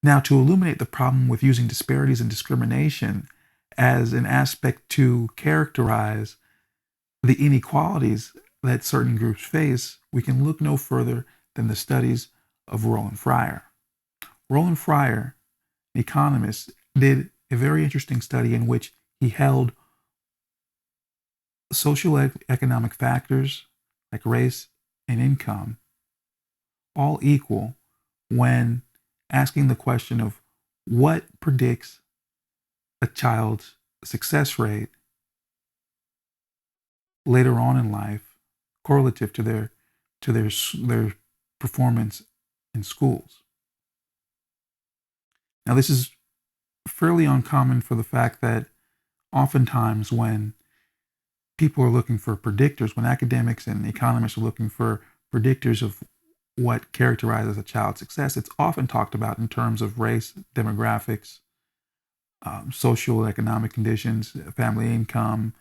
Now, to illuminate the problem with using disparities and discrimination as an aspect to characterize the inequalities that certain groups face, we can look no further than the studies of Roland Fryer. Roland Fryer, an economist, did a very interesting study in which he held socioeconomic factors like race and income all equal when asking the question of what predicts a child's success rate later on in life correlative to their performance in schools. Now, this is fairly uncommon for the fact that oftentimes when people are looking for predictors, when academics and economists are looking for predictors of what characterizes a child's success, it's often talked about in terms of race, demographics, social economic conditions, family income,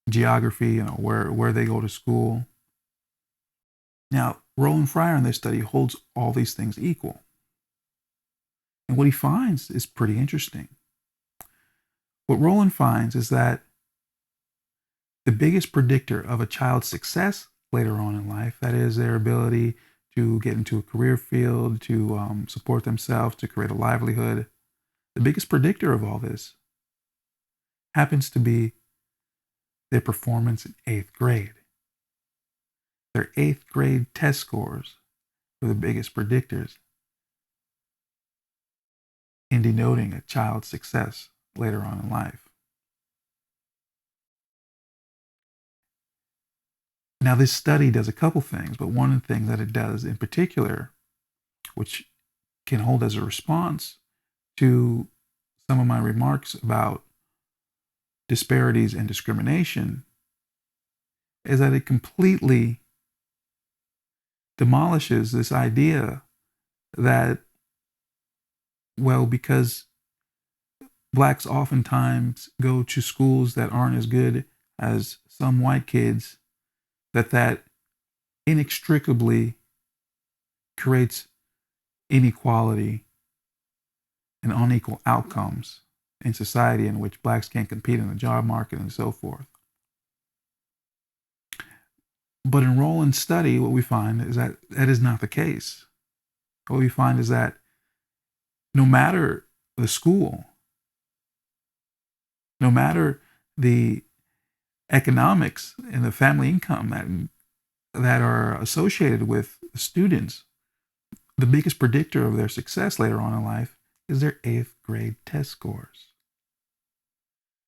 geography, where they go to school. Now, Roland Fryer in this study holds all these things equal. And what he finds is pretty interesting. What Roland finds is that the biggest predictor of a child's success later on in life, that is their ability to get into a career field, to support themselves, to create a livelihood, the biggest predictor of all this happens to be their performance in 8th grade. Their 8th grade test scores are the biggest predictors in denoting a child's success later on in life. Now, this study does a couple things, but one of the things that it does in particular, which can hold as a response to some of my remarks about disparities and discrimination, is that it completely demolishes this idea that, well, because blacks oftentimes go to schools that aren't as good as some white kids, that inextricably creates inequality and unequal outcomes in society in which blacks can't compete in the job market and so forth. But in Roland's study, what we find is that that is not the case. What we find is that no matter the school, no matter the economics and the family income that are associated with the students, the biggest predictor of their success later on in life is their 8th grade test scores.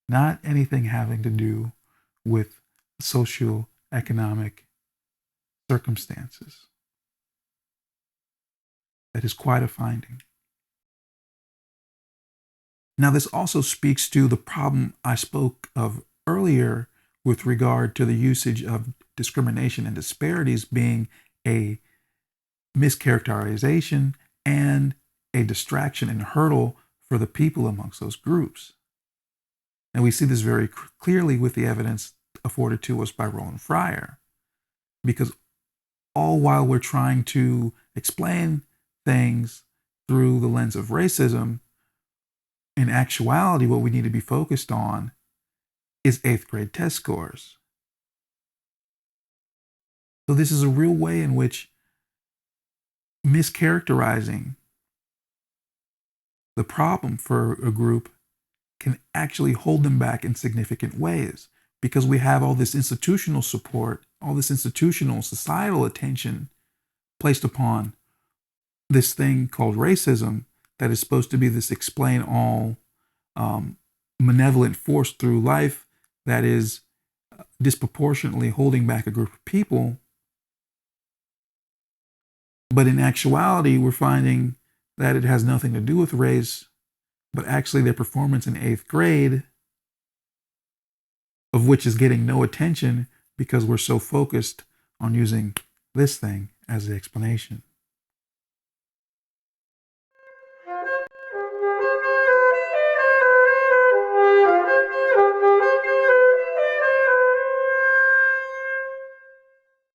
Not anything having to do with socio-economic circumstances. That is quite a finding. Now, this also speaks to the problem I spoke of earlier with regard to the usage of discrimination and disparities being a mischaracterization and a distraction and hurdle for the people amongst those groups. And we see this very clearly with the evidence afforded to us by Roland Fryer, because all while we're trying to explain things through the lens of racism, in actuality, what we need to be focused on is 8th grade test scores. So this is a real way in which mischaracterizing the problem for a group can actually hold them back in significant ways, because we have all this institutional support, all this institutional societal attention placed upon this thing called racism that is supposed to be this explain all malevolent force through life that is disproportionately holding back a group of people. But in actuality, we're finding that it has nothing to do with race, but actually their performance in 8th grade, of which is getting no attention because we're so focused on using this thing as the explanation.